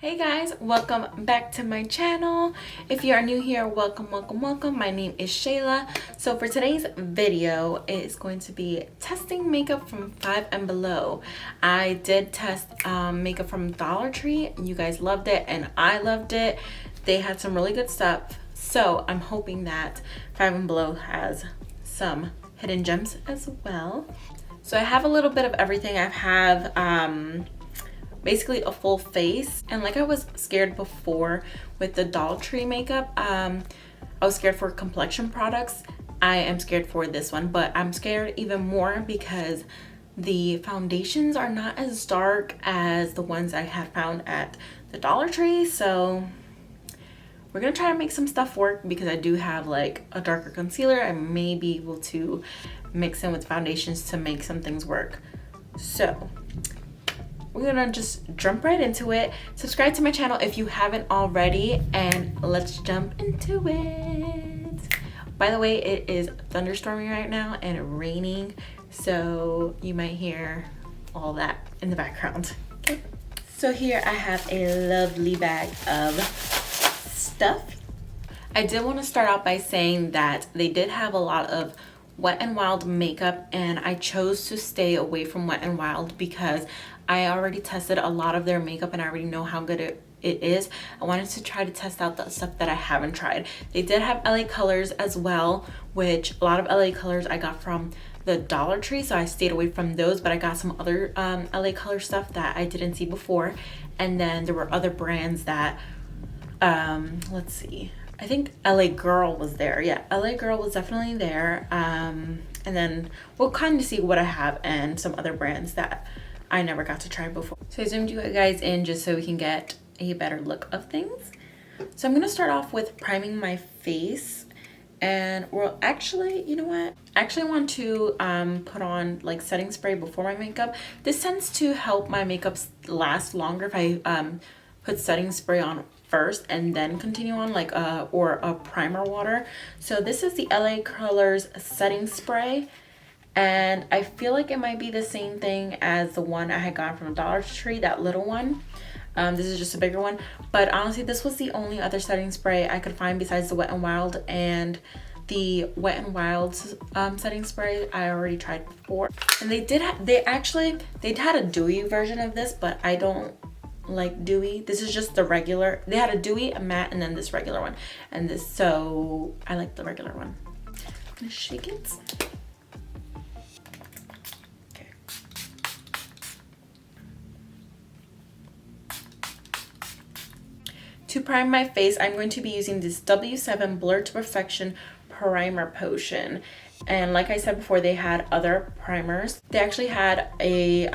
Hey guys, welcome back to my channel. If you are new here, welcome. My name is Shayla. So for today's video, it is going to be testing makeup from 5 and below. I did test makeup from Dollar Tree. You guys loved it and I loved it. They had some really good stuff. So I'm hoping that 5 and below has some hidden gems as well. So I have a little bit of everything. I have basically a full face, and like I was scared before with the Dollar Tree makeup, I was scared for complexion products. I am scared for this one, but I'm scared even more because the foundations are not as dark as the ones I have found at the Dollar Tree. So we're gonna try to make some stuff work because I do have like a darker concealer. I may be able to mix in with foundations to make some things work. So we're gonna just jump right into it. Subscribe to my channel if you haven't already, and let's jump into it. By the way, it is thunderstorming right now and raining, so you might hear all that in the background. Okay. So here I have a lovely bag of stuff. I did want to start out by saying that they did have a lot of Wet n Wild makeup, and I chose to stay away from Wet n Wild because I already tested a lot of their makeup and I already know how good it is. I wanted to try to test out the stuff that I haven't tried. They did have LA Colors as well, which a lot of LA Colors I got from the Dollar Tree, so I stayed away from those, but I got some other LA Color stuff that I didn't see before. And then there were other brands that let's see, I think LA Girl was there. Yeah, LA Girl was definitely there. And then we'll kind of see what I have and some other brands that I never got to try before. So I zoomed you guys in just so we can get a better look of things. So I'm gonna start off with priming my face, and we'll actually, you know what? I actually want to put on like setting spray before my makeup. This tends to help my makeup last longer if I put setting spray on first and then continue on like or a primer water. So this is the LA Colors setting spray, and I feel like it might be the same thing as the one I had gotten from Dollar Tree, that little one. This is just a bigger one, but honestly this was the only other setting spray I could find besides the Wet n Wild, and the Wet n Wild setting spray I already tried before. And they had a dewy version of this, but I don't like dewy. This is just the regular. They had a dewy, a matte, and then this regular one, and this, so I like the regular one. I'm gonna shake it. Okay. To prime my face, I'm going to be using this W7 Blur to Perfection Primer Potion. And like I said before, they had other primers. They actually had a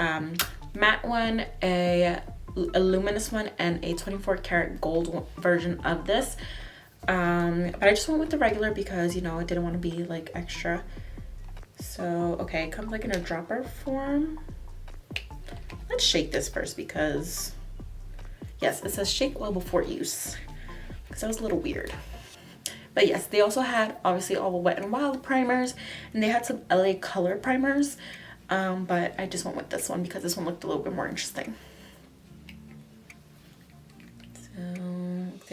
matte one, a luminous one, and a 24 karat gold version of this, but I just went with the regular because, you know, I didn't want to be like extra. So okay, it comes like in a dropper form. Let's shake this first because yes, it says shake well before use, because that was a little weird. But yes, they also had obviously all the Wet n Wild primers, and they had some LA Color primers, but I just went with this one because this one looked a little bit more interesting.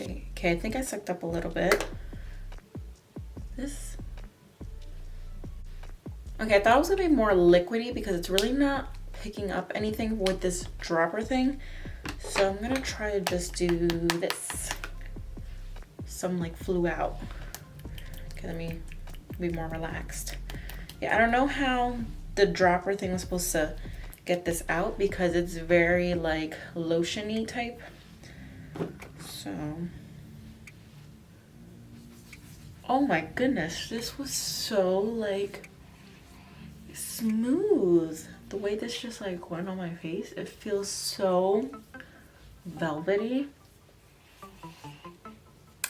Okay, I think I sucked up a little bit. This. Okay, I thought it was gonna be more liquidy because it's really not picking up anything with this dropper thing. So I'm gonna try to just do this. Some like flew out. Okay, let me be more relaxed. Yeah, I don't know how the dropper thing was supposed to get this out because it's very like lotiony type. So, oh my goodness, this was so like smooth. The way this just like went on my face, it feels so velvety,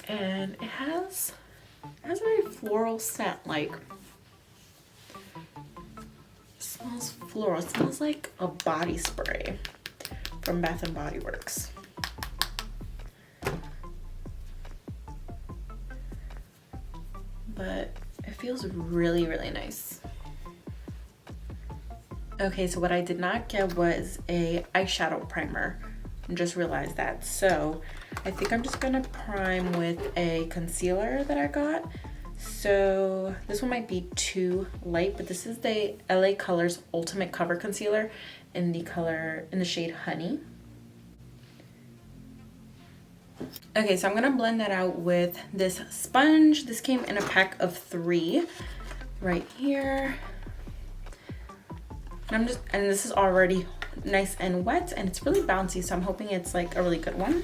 and it has a very floral scent. Like, it smells floral. It smells like a body spray from Bath and Body Works. But it feels really, really nice. Okay, so what I did not get was a eyeshadow primer. just realized that. So I think I'm just gonna prime with a concealer that I got. So this one might be too light, but this is the LA Colors Ultimate Cover Concealer in the shade Honey. Okay, so I'm gonna blend that out with this sponge. This came in a pack of 3 right here. And this is already nice and wet, and it's really bouncy, so I'm hoping it's like a really good one.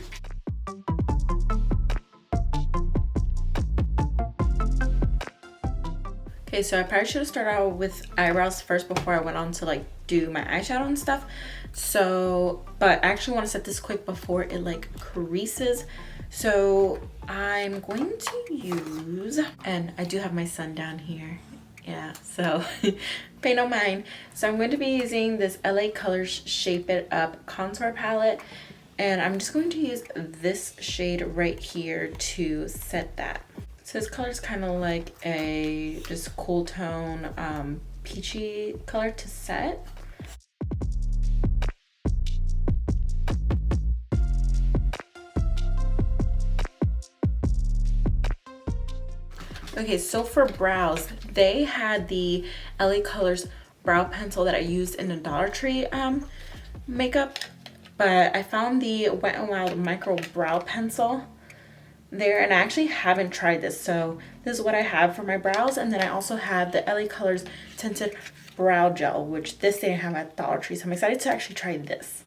Okay, so I probably should have started out with eyebrows first before I went on to like do my eyeshadow and stuff. So, but I actually want to set this quick before it like creases. So I'm going to use, and I do have my son down here. Yeah, so pay no mind. So I'm going to be using this LA Colors Shape It Up contour palette, and I'm just going to use this shade right here to set that. So this color is kind of like a just cool tone peachy color to set. Okay, so for brows, they had the LA Colors brow pencil that I used in the Dollar Tree makeup, but I found the Wet n Wild micro brow pencil there, and I actually haven't tried this. So this is what I have for my brows, and then I also have the LA Colors tinted brow gel, which this they didn't have at Dollar Tree, so I'm excited to actually try this.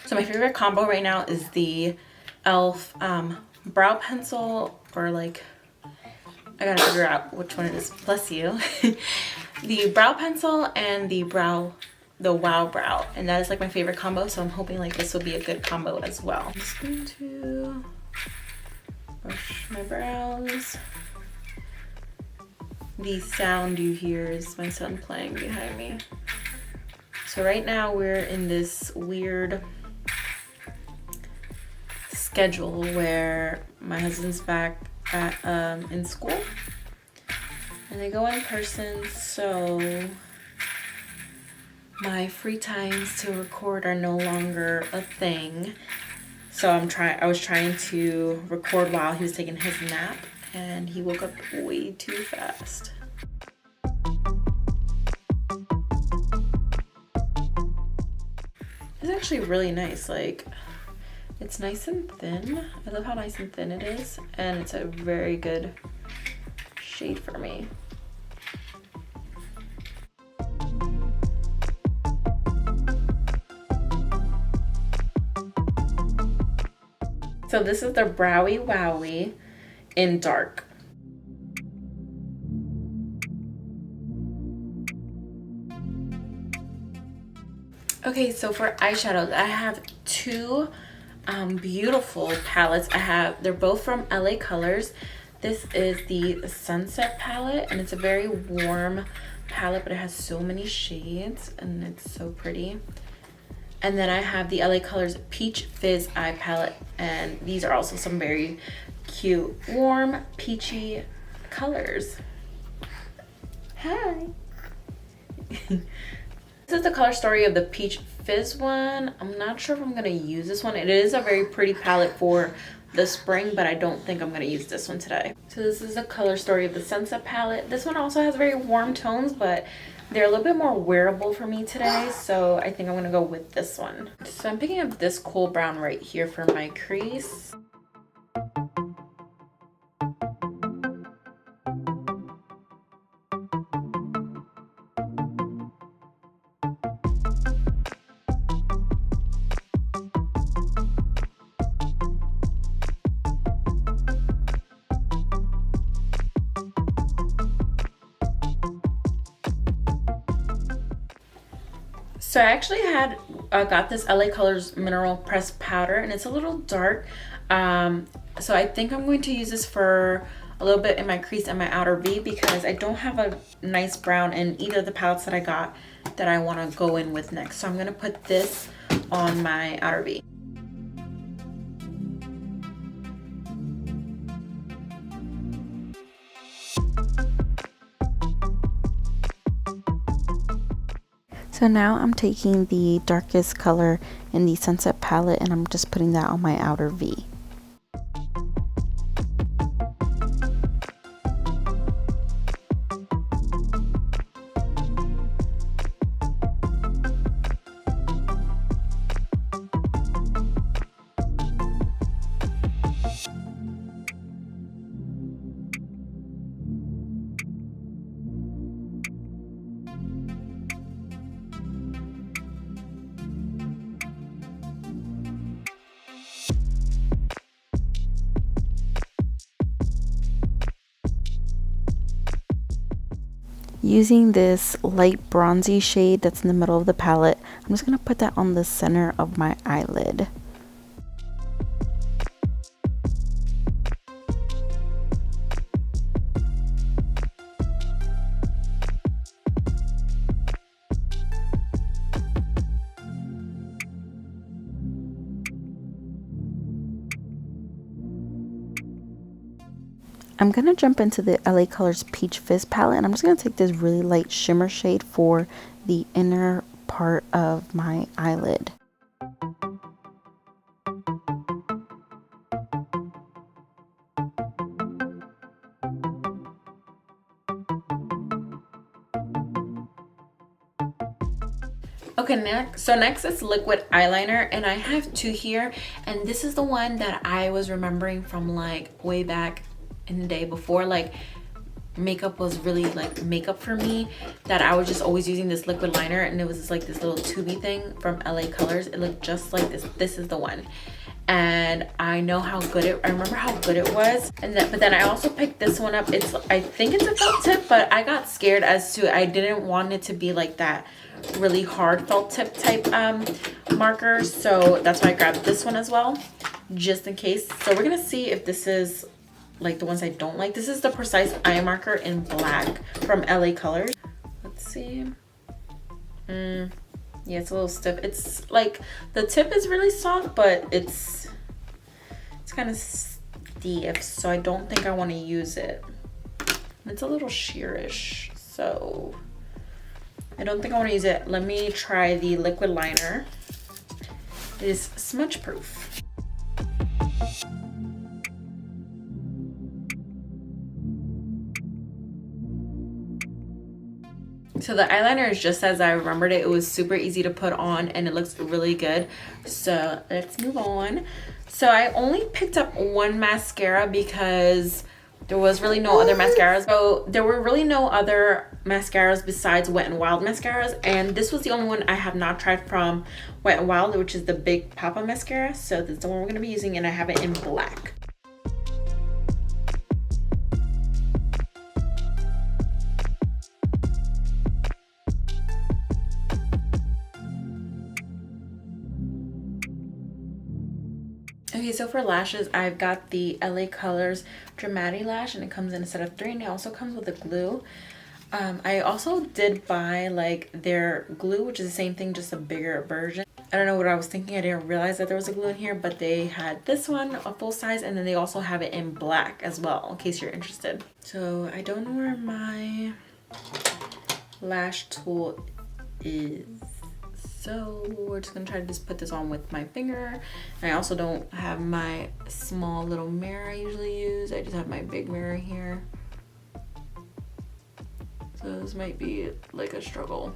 So my favorite combo right now is the e.l.f. Brow pencil, or like, I gotta figure out which one it is, bless you. The brow pencil and the Wow Brow, and that is like my favorite combo, so I'm hoping like this will be a good combo as well. I'm just going to brush my brows. The sound you hear is my son playing behind me. So right now we're in this weird schedule where my husband's back at in school, and they go in person, so my free times to record are no longer a thing. So I was trying to record while he was taking his nap, and he woke up way too fast. It's actually really nice. Like, it's nice and thin. I love how nice and thin it is, and it's a very good shade for me. So this is the Browy Wowie in dark. Okay, so for eyeshadows, I have 2 beautiful palettes. They're both from LA Colors. This is the Sunset palette, and it's a very warm palette, but it has so many shades, and it's so pretty. And then I have the LA Colors Peach Fizz Eye Palette, and these are also some very cute, warm, peachy colors. Hi! This is the color story of the Peach Fizz one. I'm not sure if I'm going to use this one. It is a very pretty palette for the spring, but I don't think I'm going to use this one today. So this is the color story of the Sunset palette. This one also has very warm tones, but they're a little bit more wearable for me today, so I think I'm going to go with this one. So I'm picking up this cool brown right here for my crease. So I actually got this LA Colors Mineral Press Powder, and it's a little dark. So I think I'm going to use this for a little bit in my crease and my outer V, because I don't have a nice brown in either of the palettes that I got that I want to go in with next. So I'm going to put this on my outer V. So So now I'm taking the darkest color in the Sunset palette and I'm just putting that on my outer V. Using this light bronzy shade that's in the middle of the palette, I'm just going to put that on the center of my eyelid. I'm going to jump into the LA Colors Peach Fizz palette and I'm just going to take this really light shimmer shade for the inner part of my eyelid. Okay, next is liquid eyeliner, and I have two here, and this is the one that I was remembering from like way back in the day before like makeup was really like makeup for me, that I was just always using this liquid liner, and it was just like this little tubey thing from LA Colors. It looked just like this is the one, and I know how good I remember how good it was. And then but then I also picked this one up. I think it's a felt tip, but I got scared as to I didn't want it to be like that really hard felt tip type marker, so that's why I grabbed this one as well, just in case. So we're gonna see if this is like the ones I don't like. This is the Precise Eye Marker in black from LA Colors. Let's see. Yeah, it's a little stiff. It's like the tip is really soft, but it's kind of stiff, so I don't think I want to use it. It's a little sheerish, so I don't think I want to use it. Let me try the liquid liner. It is smudge proof. So the eyeliner is just as I remembered it. It was super easy to put on and it looks really good. So let's move on. So I only picked up one mascara because there was really no other mascaras. So there were really no other mascaras besides Wet n Wild mascaras, and this was the only one I have not tried from Wet n Wild, which is the Big Papa mascara. So this is the one we're going to be using, and I have it in black. Okay, so for lashes, I've got the LA Colors Dramatic Lash, and it comes in a set of 3, and it also comes with a glue. I also did buy like their glue, which is the same thing, just a bigger version. I don't know what I was thinking. I didn't realize that there was a glue in here, but they had this one, a full size, and then they also have it in black as well, in case you're interested. So I don't know where my lash tool is. So we're just gonna try to just put this on with my finger. And I also don't have my small little mirror I usually use. I just have my big mirror here. So this might be like a struggle.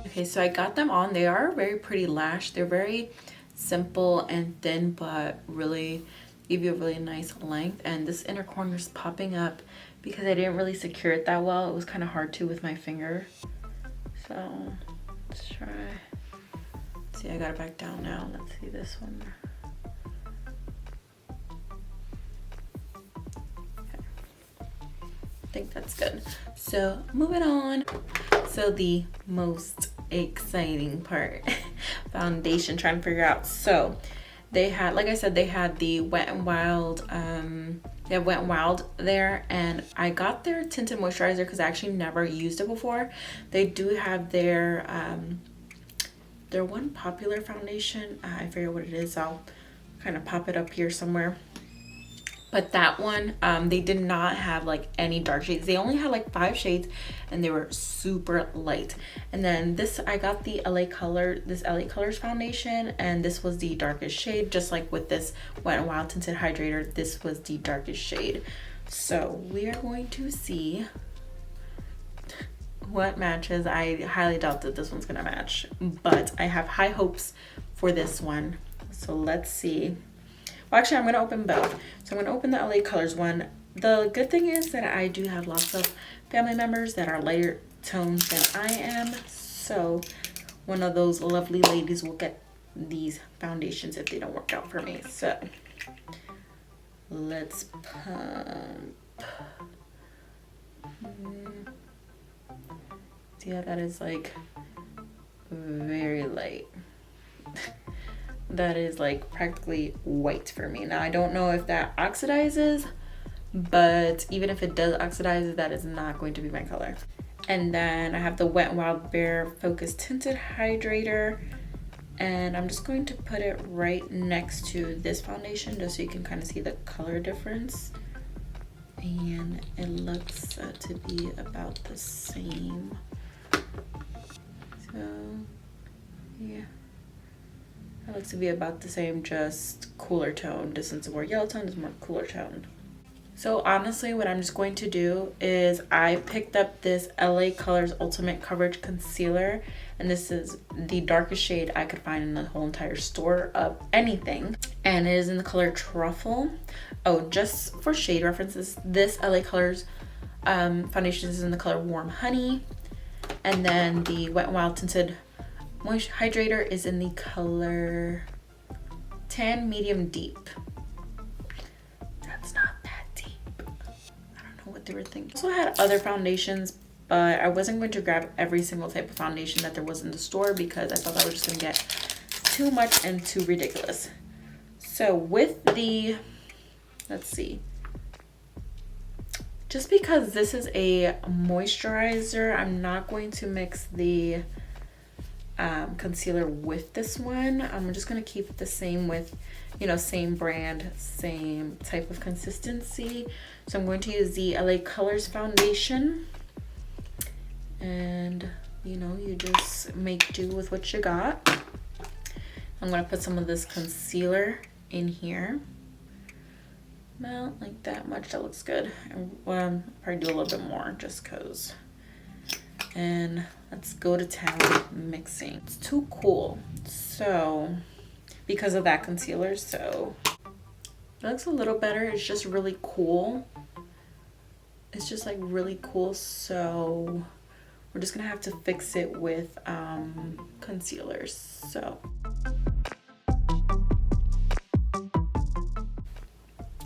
Okay, so I got them on. They are a very pretty lash. They're very simple and thin, but really give you a really nice length. And this inner corner is popping up because I didn't really secure it that well. It was kind of hard to with my finger. So let's try. See, I got it back down now. Let's see this one. Okay. I think that's good. So moving on. So the most exciting part, foundation, trying to figure out. So they had, like I said, they had the Wet n Wild, they have Wet n Wild there, and I got their tinted moisturizer because I actually never used it before. They do have their one popular foundation. I forget what it is. I'll kind of pop it up here somewhere. But that one, they did not have like any dark shades. They only had like 5 shades and they were super light. And then this, I got the LA Colors foundation, and this was the darkest shade. Just like with this Wet n Wild Tinted Hydrator, this was the darkest shade. So we are going to see what matches. I highly doubt that this one's gonna match, but I have high hopes for this one. So let's see. Well, actually, I'm going to open both. So I'm going to open the LA Colors one. The good thing is that I do have lots of family members that are lighter tones than I am. So one of those lovely ladies will get these foundations if they don't work out for me. So let's pump. See how that is like very light. That is like practically white for me. Now I don't know if that oxidizes, but even if it does oxidize, that is not going to be my color. And then I have the Wet n Wild Bare Focus Tinted Hydrator, and I'm just going to put it right next to this foundation just so you can kind of see the color difference. And it looks to be about the same. So yeah, it looks to be about the same, just cooler tone. This one's more yellow tone, this is more cooler tone. So honestly, what I'm just going to do is I picked up this LA Colors Ultimate Coverage Concealer, and this is the darkest shade I could find in the whole entire store of anything, and it is in the color Truffle. Oh, just for shade references, this LA Colors foundation is in the color Warm Honey, and then the Wet n Wild Tinted Moist Hydrator is in the color Tan Medium Deep. That's not that deep. I don't know what they were thinking. I also had other foundations, but I wasn't going to grab every single type of foundation that there was in the store because I thought that was just going to get too much and too ridiculous. So with the, let's see. Just because this is a moisturizer, I'm not going to mix the concealer with this one. I'm just gonna keep it the same with, you know, same brand, same type of consistency. So I'm going to use the LA Colors foundation, and you know, you just make do with what you got. I'm gonna put some of this concealer in here. Not like that much, that looks good. And I'll probably do a little bit more just cause. And let's go to town mixing. It's too cool, so because of that concealer. So it looks a little better. It's just really cool. It's just like really cool. So we're just gonna have to fix it with concealers. So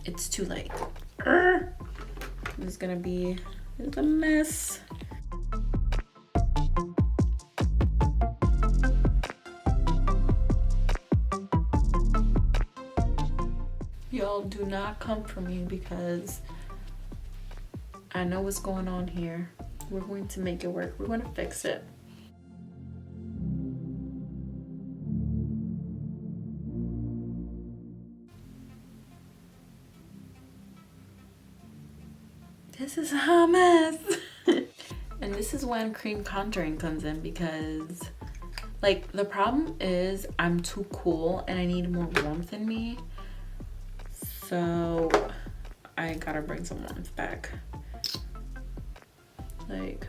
it's too late. It's gonna be a mess. Y'all do not come for me because I know what's going on here. We're going to make it work. We're going to fix it. This is a mess. And this is when cream contouring comes in, because like the problem is I'm too cool and I need more warmth in me. So I gotta bring some warmth back. Like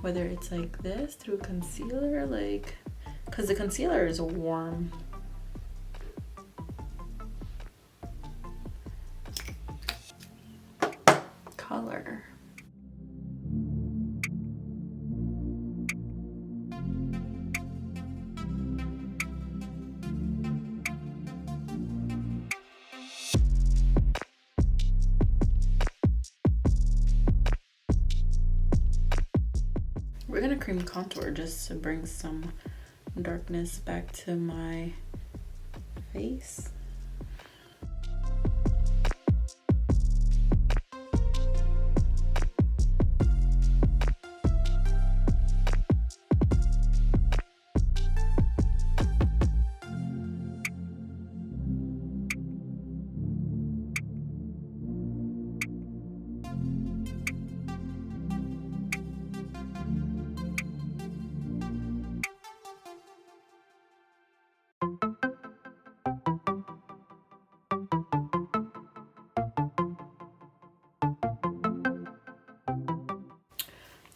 whether it's like this through concealer, like, cause the concealer is a warm. Color. We're gonna cream contour just to bring some darkness back to my face.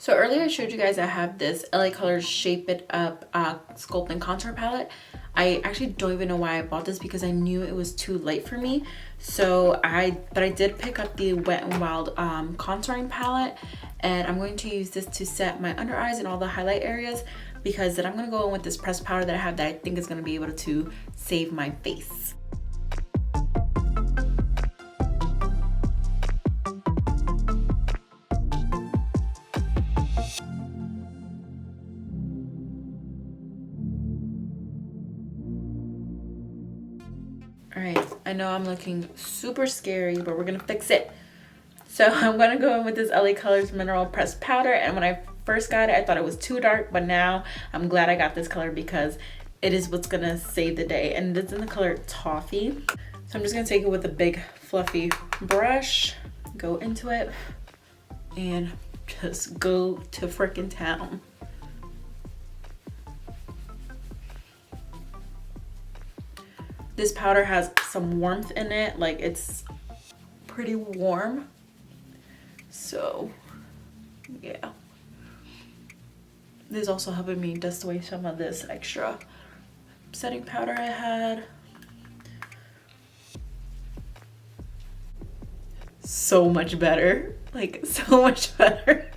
So earlier I showed you guys I have this LA Colors Shape It Up Sculpt and Contour palette. I actually don't even know why I bought this because I knew it was too light for me. So I did pick up the Wet n Wild contouring palette, and I'm going to use this to set my under eyes and all the highlight areas, because then I'm going to go in with this pressed powder that I have that I think is going to be able to save my face. Alright, I know I'm looking super scary, but we're gonna fix it. So I'm gonna go in with this LA Colors Mineral Pressed Powder, and when I first got it, I thought it was too dark, but now I'm glad I got this color because it is what's gonna save the day, and it's in the color Toffee. So I'm just gonna take it with a big fluffy brush, go into it, and just go to frickin' town. This powder has some warmth in it, like it's pretty warm. So yeah. This is also helping me dust away some of this extra setting powder I had. So much better, like so much better.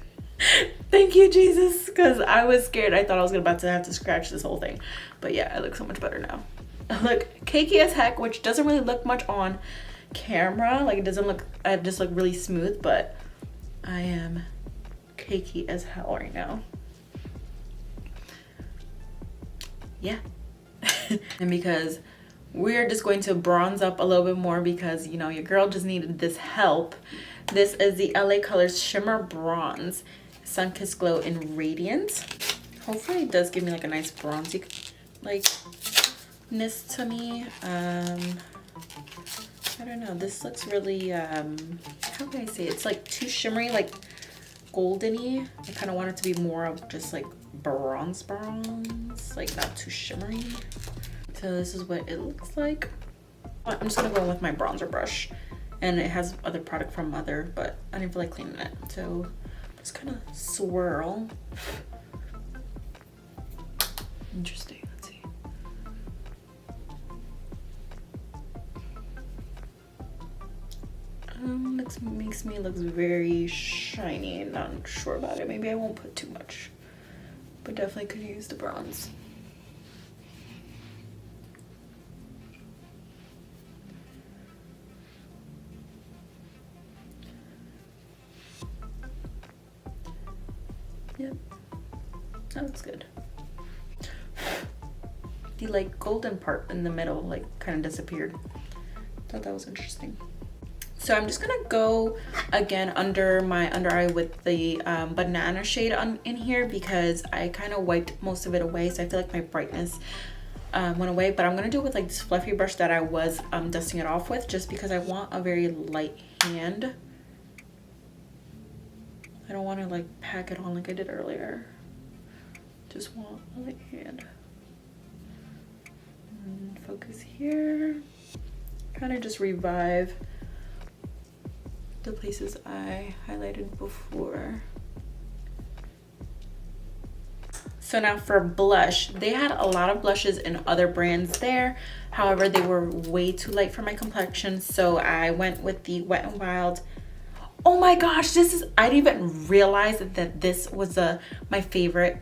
Thank you, Jesus, because I was scared. I thought I was about to have to scratch this whole thing, but yeah, I look so much better now. I look cakey as heck, which doesn't really look much on camera. Like it doesn't look, I just look really smooth, but I am cakey as hell right now. Yeah. And because we're just going to bronze up a little bit more because, you know, your girl just needed this help. This is the LA Colors Shimmer Bronze Sunkissed Glow in Radiant. Hopefully it does give me like a nice bronzy like ness to me. I don't know, this looks really how can I say it? It's like too shimmery, like goldeny. I kind of want it to be more of just like bronze, like not too shimmery. So this is what it looks like. I'm just gonna go in with my bronzer brush, and it has other product from Mother, but I didn't feel like cleaning it, so just kind of swirl. Interesting. Let's see. Makes me look very shiny. Not sure about it. Maybe I won't put too much, but definitely could use the bronze. Yep, that looks good. The like golden part in the middle like kind of disappeared. Thought that was interesting. So I'm just gonna go again under my under eye with the banana shade in here because I kind of wiped most of it away, so I feel like my brightness went away. But I'm gonna do it with like this fluffy brush that I was dusting it off with, just because I want a very light hand. I don't want to like pack it on like I did earlier. Just want a light hand. And focus here. Kind of just revive the places I highlighted before. So now for blush, they had a lot of blushes in other brands there. However, they were way too light for my complexion, so I went with the Wet n Wild. Oh my gosh, this is, I didn't even realize that this was my favorite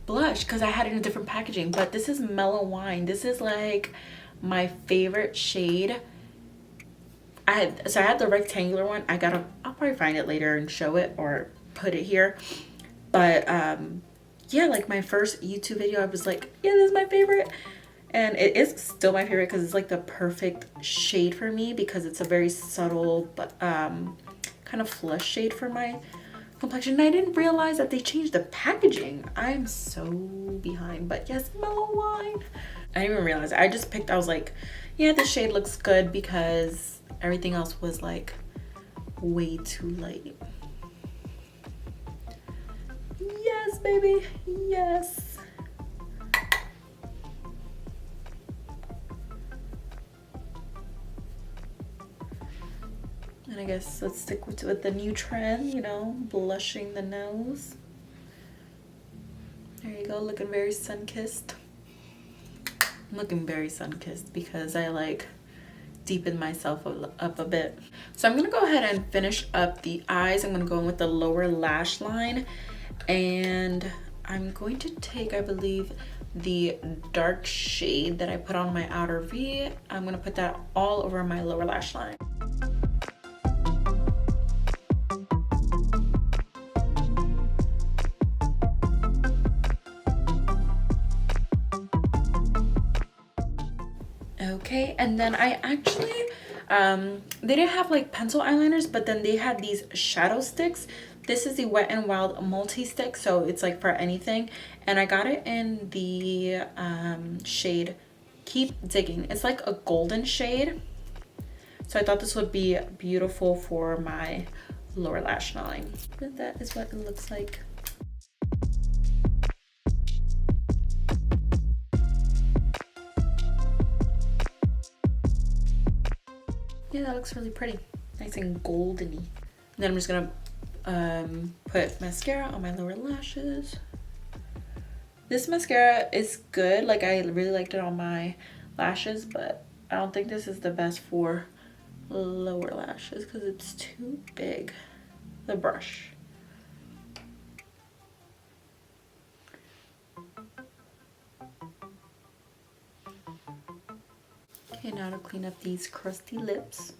blush because I had it in a different packaging, but this is Mellow Wine. This is like my favorite shade. I had the rectangular one. I'll probably find it later and show it or put it here. But yeah, like my first YouTube video, I was like, yeah, this is my favorite. And it is still my favorite because it's like the perfect shade for me because it's a very subtle but kind of flush shade for my complexion. And I didn't realize that they changed the packaging. I'm so behind, but yes, Mellow Wine. I didn't even realize. I just picked, I was like, yeah, this shade looks good because everything else was like way too light. Yes, baby, yes. And I guess let's stick with the new trend, you know, blushing the nose. There you go, looking very sun-kissed. I'm looking very sun-kissed because I like deepen myself up a bit. So I'm gonna go ahead and finish up the eyes. I'm gonna go in with the lower lash line, and I'm going to take, I believe, the dark shade that I put on my outer V. I'm gonna put that all over my lower lash line. Okay, and then I actually they didn't have like pencil eyeliners, but then they had these shadow sticks. This is the Wet n Wild multi-stick, so it's like for anything, and I got it in the shade Keep Digging. It's like a golden shade, so I thought this would be beautiful for my lower lash line. But that is what it looks like. Yeah, that looks really pretty. Nice and goldeny. And then I'm just gonna put mascara on my lower lashes. This mascara is good. Like, I really liked it on my lashes, but I don't think this is the best for lower lashes because it's too big. The brush. Okay, now to clean up these crusty lips.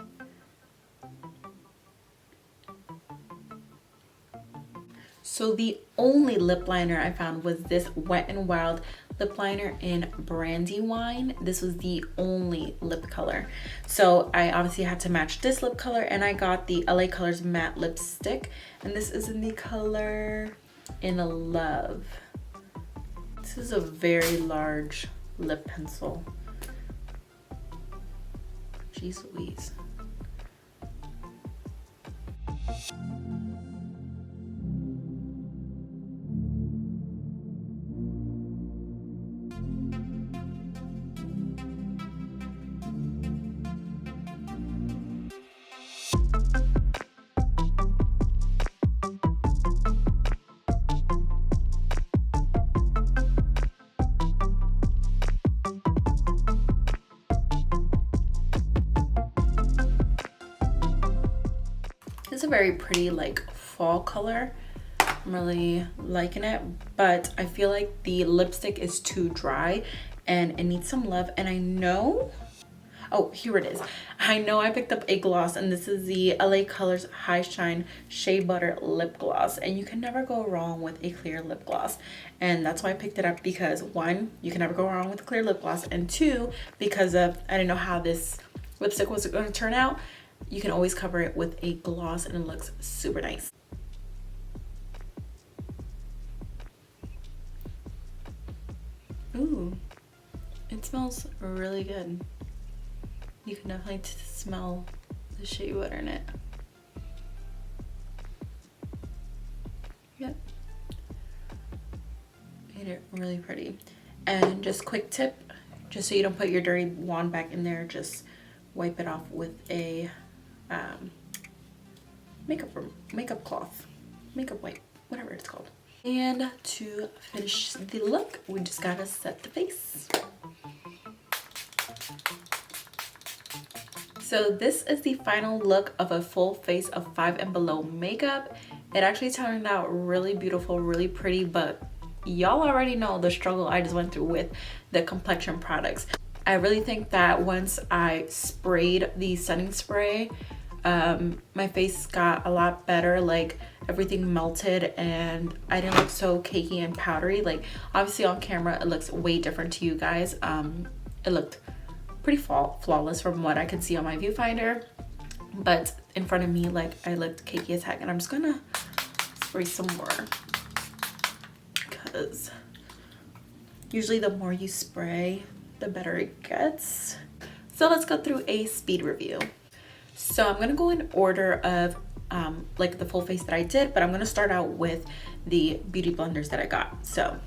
So the only lip liner I found was this Wet n Wild lip liner in Brandywine. This was the only lip color. So I obviously had to match this lip color, and I got the LA Colors matte lipstick. And this is in the color In Love. This is a very large lip pencil. Jeez Louise. It's a very pretty like fall color. I'm really liking it, but I feel like the lipstick is too dry and it needs some love. And I know, oh, here it is. I know I picked up a gloss, and this is the LA Colors High Shine Shea Butter Lip Gloss, and you can never go wrong with a clear lip gloss. And that's why I picked it up, because one, you can never go wrong with a clear lip gloss, and two, because of I didn't know how this lipstick was going to turn out. You can always cover it with a gloss and it looks super nice. Ooh, it smells really good. You can definitely smell the shea butter in it. Yep. Made it really pretty. And just quick tip, just so you don't put your dirty wand back in there, just wipe it off with a makeup cloth, makeup wipe, whatever it's called. And to finish the look, we just gotta set the face. So this is the final look of a full face of 5 and Below makeup. It actually turned out really beautiful, really pretty, but y'all already know the struggle I just went through with the complexion products. I really think that once I sprayed the setting spray, my face got a lot better. Like, everything melted and I didn't look so cakey and powdery. Like, obviously on camera it looks way different to you guys. It looked pretty flawless from what I could see on my viewfinder, but in front of me, like, I looked cakey as heck. And I'm just gonna spray some more, because usually the more you spray, the better it gets. So let's go through a speed review. So I'm gonna go in order of like the full face that I did, but I'm gonna start out with the beauty blenders that I got. So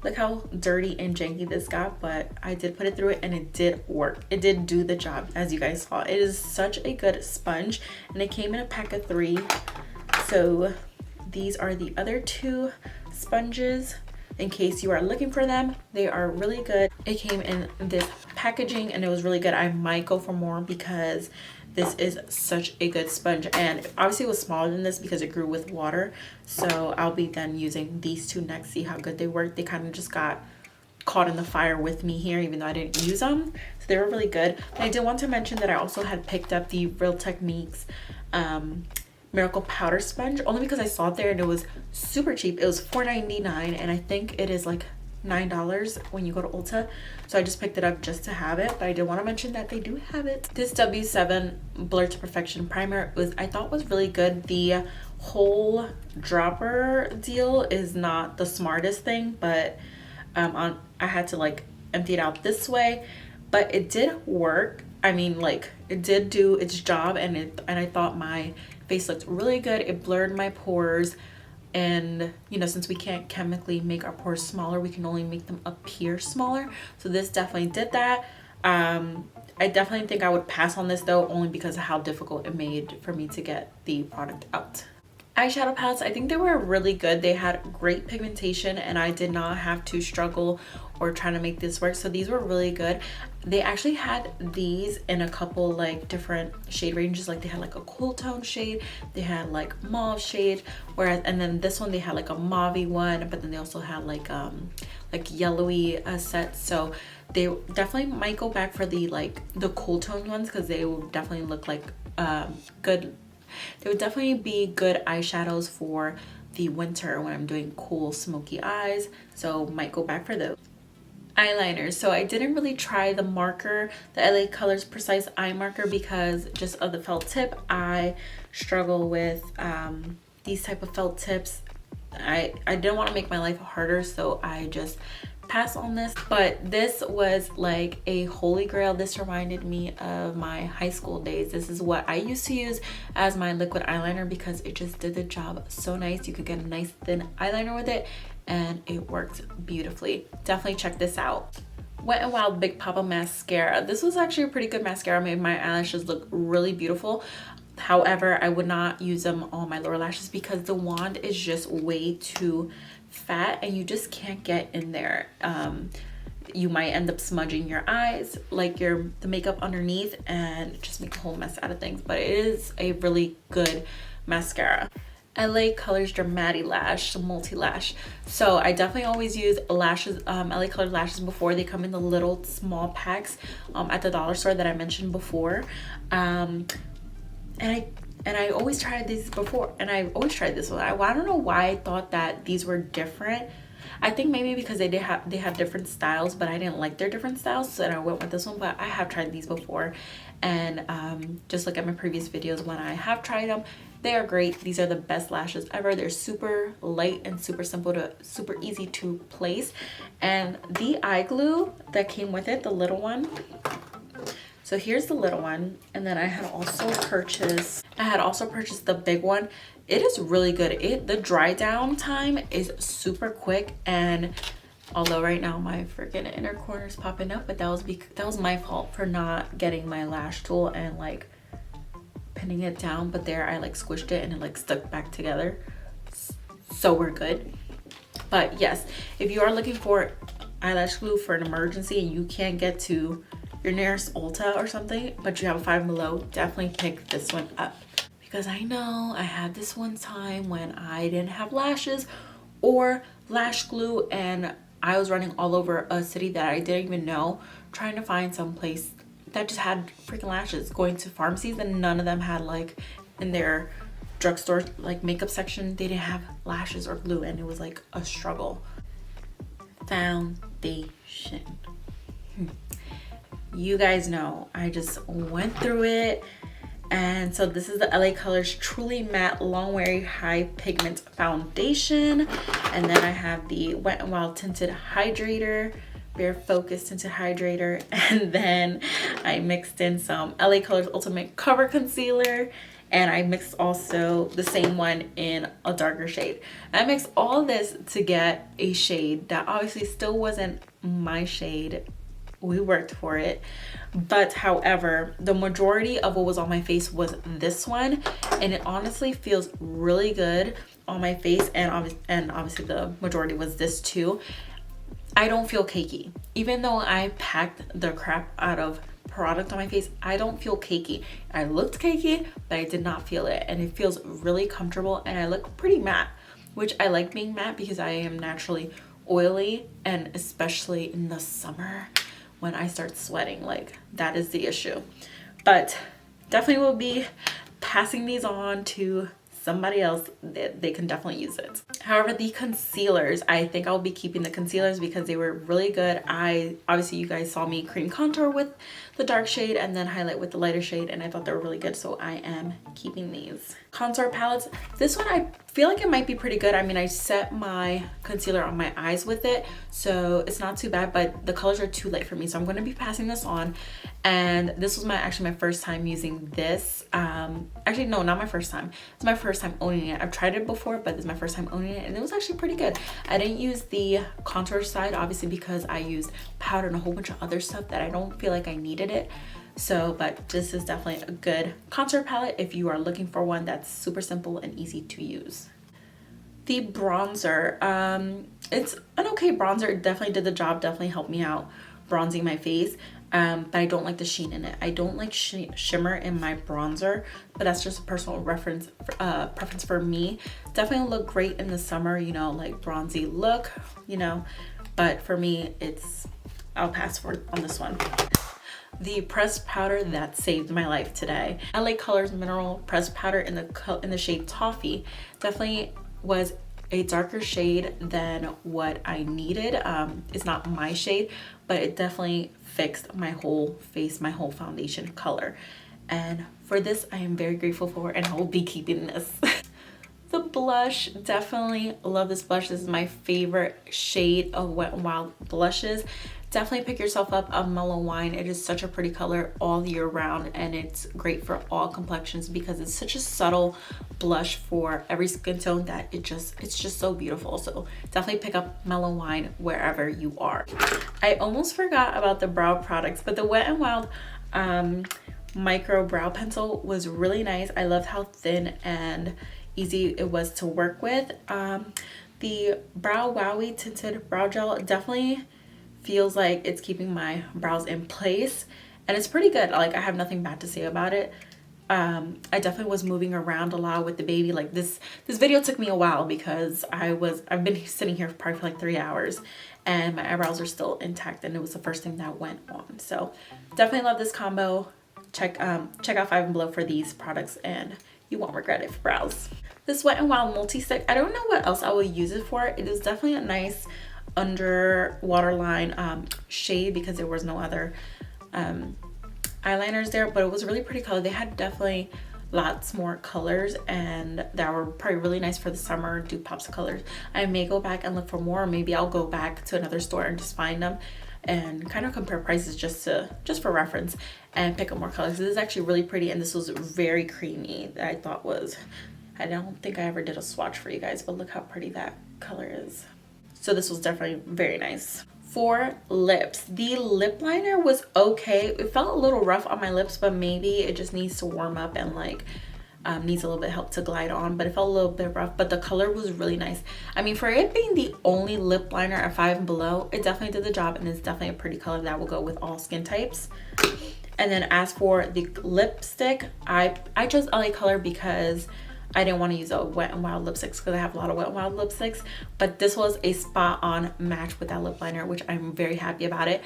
Look how dirty and janky this got, but I did put it through it and it did work. It did do the job, as you guys saw. It is such a good sponge, and it came in a pack of 3. So these are the other 2 sponges. In case you are looking for them, they are really good. It came in this packaging and it was really good. I might go for more because this is such a good sponge, and obviously it was smaller than this because it grew with water. So I'll be then using these 2 next, see how good they work. They kind of just got caught in the fire with me here, even though I didn't use them. So they were really good. And I did want to mention that I also had picked up the Real Techniques Miracle Powder Sponge, only because I saw it there and it was super cheap. It was $4.99, and I think it is like $9 when you go to Ulta. So I just picked it up just to have it, but I did want to mention that they do have it. This W7 Blur to Perfection primer I thought was really good. The whole dropper deal is not the smartest thing, but I had to like empty it out this way, but it did work. I mean, like, it did do its job, and I thought my face looked really good. It blurred my pores, and you know, since we can't chemically make our pores smaller, we can only make them appear smaller. So this definitely did that. I definitely think I would pass on this though, only because of how difficult it made for me to get the product out. Eyeshadow palettes, I think they were really good. They had great pigmentation, and I did not have to struggle or trying to make this work. So these were really good. They actually had these in a couple like different shade ranges. Like they had like a cool tone shade, they had like mauve shade, whereas, and then this one they had like a mauve-y one, but then they also had like yellowy sets. So they definitely might go back for the like the cool tone ones, because they will definitely look like good. They would definitely be good eyeshadows for the winter when I'm doing cool smoky eyes, so might go back for those. Eyeliners, so I didn't really try the marker, the LA Colors Precise Eye Marker, because just of the felt tip. I struggle with these type of felt tips. I didn't want to make my life harder, so I just pass on this. But this was like a holy grail. This reminded me of my high school days. This is what I used to use as my liquid eyeliner, because it just did the job so nice. You could get a nice thin eyeliner with it, and it worked beautifully. Definitely check this out. Wet n Wild Big Papa Mascara. This was actually a pretty good mascara. Made my eyelashes look really beautiful. However, I would not use them on my lower lashes because the wand is just way too fat and you just can't get in there. You might end up smudging your eyes, like the makeup underneath, and just make a whole mess out of things. But it is a really good mascara. LA Colors Dramatic Lash Multi Lash. So I definitely always use lashes, LA Colors lashes before. They come in the little small packs at the dollar store that I mentioned before. And I always tried these before, and I always tried this one. I don't know why I thought that these were different. I think maybe because they have different styles, but I didn't like their different styles, so I went with this one. But I have tried these before, and just look at my previous videos when I have tried them. They are great. These are the best lashes ever. They're super light and super easy to place. And the eye glue that came with it, the little one. So here's the little one, and then I had also purchased the big one. It is really good. The dry down time is super quick, and although right now my freaking inner corner is popping up, but that was my fault for not getting my lash tool and like pinning it down. But there I like squished it and it like stuck back together, so we're good. But yes, if you are looking for eyelash glue for an emergency and you can't get to your nearest Ulta or something, but you have a 5 below, definitely pick this one up. Because I know I had this one time when I didn't have lashes or lash glue, and I was running all over a city that I didn't even know, trying to find some place that just had freaking lashes, going to pharmacies, and none of them had, like, in their drugstore like makeup section, they didn't have lashes or glue, and it was like a struggle. Foundation. You guys know I just went through it, and so this is the LA Colors Truly Matte Long Wear High Pigment Foundation, and then I have the Wet n Wild Tinted Hydrator, Bare Focus Tinted Hydrator, and then I mixed in some LA Colors Ultimate Cover Concealer and I mixed also the same one in a darker shade. I mixed all this to get a shade that obviously still wasn't my shade. We worked for it, but however, the majority of what was on my face was this one, and it honestly feels really good on my face, and obviously the majority was this too. I don't feel cakey. Even though I packed the crap out of product on my face, I don't feel cakey. I looked cakey, but I did not feel it, and it feels really comfortable, and I look pretty matte, which I like being matte because I am naturally oily, and especially in the summer when I start sweating, like that is the issue. But definitely will be passing these on to somebody else. They can definitely use it. However, the concealers, I think I'll be keeping the concealers because they were really good. Obviously you guys saw me cream contour with the dark shade and then highlight with the lighter shade, and I thought they were really good, so I am keeping these. Contour palettes, this one I feel like it might be pretty good. I mean, I set my concealer on my eyes with it, so it's not too bad, but the colors are too light for me, so I'm going to be passing this on. And this was actually my first time using this. Actually no, not my first time. It's my first time owning it. I've tried it before, but this is my first time owning it, and it was actually pretty good. I didn't use the contour side obviously because I used powder and a whole bunch of other stuff that I don't feel like I needed it. So, but this is definitely a good contour palette if you are looking for one that's super simple and easy to use. The bronzer, it's an okay bronzer. It definitely did the job, definitely helped me out bronzing my face. But I don't like the sheen in it. I don't like shimmer in my bronzer, but that's just a personal preference for me. Definitely look great in the summer, you know, like bronzy look, you know, but for me, I'll pass on this one. The pressed powder that saved my life today. LA Colors Mineral Pressed Powder in the shade Toffee definitely was a darker shade than what I needed. It's not my shade, but it definitely fixed my whole face, my whole foundation color. And for this, I am very grateful for, and I will be keeping this. The blush, definitely love this blush. This is my favorite shade of Wet n Wild blushes. Definitely pick yourself up a Mellow Wine. It is such a pretty color all year round, and it's great for all complexions because it's such a subtle blush for every skin tone that it's just so beautiful. So definitely pick up Mellow Wine wherever you are. I almost forgot about the brow products, but the Wet n Wild micro brow pencil was really nice. I loved how thin and easy it was to work with. The Brow Wowie tinted brow gel definitely feels like it's keeping my brows in place, and it's pretty good. Like, I have nothing bad to say about it. I definitely was moving around a lot with the baby. Like, this video took me a while because I've been sitting here probably for like 3 hours, and my eyebrows are still intact, and it was the first thing that went on. So definitely love this combo. Check out 5 and Below for these products, and you won't regret it for brows. This Wet n Wild multi-stick, I don't know what else I will use it for. It is definitely a nice under waterline shade because there was no other eyeliners there, but it was a really pretty color. They had definitely lots more colors, and that were probably really nice for the summer. Do pops of colors. I may go back and look for more, or maybe I'll go back to another store and just find them and kind of compare prices just for reference and pick up more colors. This is actually really pretty, and this was very creamy. I don't think I ever did a swatch for you guys, but look how pretty that color is. So this was definitely very nice. For lips, the lip liner was okay. It felt a little rough on my lips, but maybe it just needs to warm up and like needs a little bit of help to glide on, but it felt a little bit rough, but the color was really nice. I mean, for it being the only lip liner at 5 and Below, it definitely did the job, and it's definitely a pretty color that will go with all skin types. And then as for the lipstick, I chose LA Color because I didn't want to use a Wet n Wild lipsticks because I have a lot of Wet n Wild lipsticks, but this was a spot on match with that lip liner, which I'm very happy about it.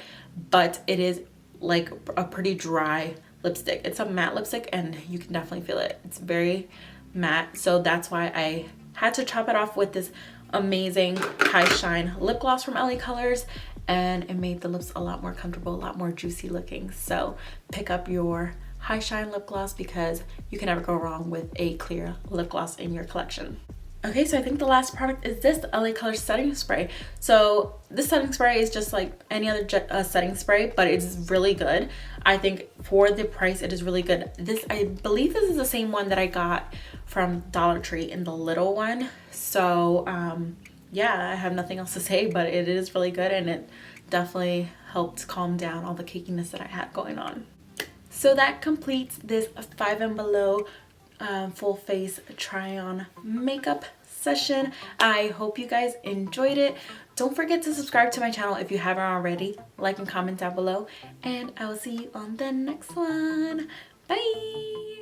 But it is like a pretty dry lipstick. It's a matte lipstick, and you can definitely feel it. It's very matte, so that's why I had to chop it off with this amazing High Shine lip gloss from LA Colors, and it made the lips a lot more comfortable, a lot more juicy looking. So pick up your High Shine lip gloss because you can never go wrong with a clear lip gloss in your collection. Okay, so I think the last product is this LA Color setting spray. So this setting spray is just like any other setting spray, but it's really good. I think for the price, it is really good. This, I believe this is the same one that I got from Dollar Tree in the little one. So yeah, I have nothing else to say, but it is really good, and it definitely helped calm down all the cakiness that I had going on. So that completes this 5 and below full face try on makeup session. I hope you guys enjoyed it. Don't forget to subscribe to my channel if you haven't already. Like and comment down below, and I will see you on the next one. Bye.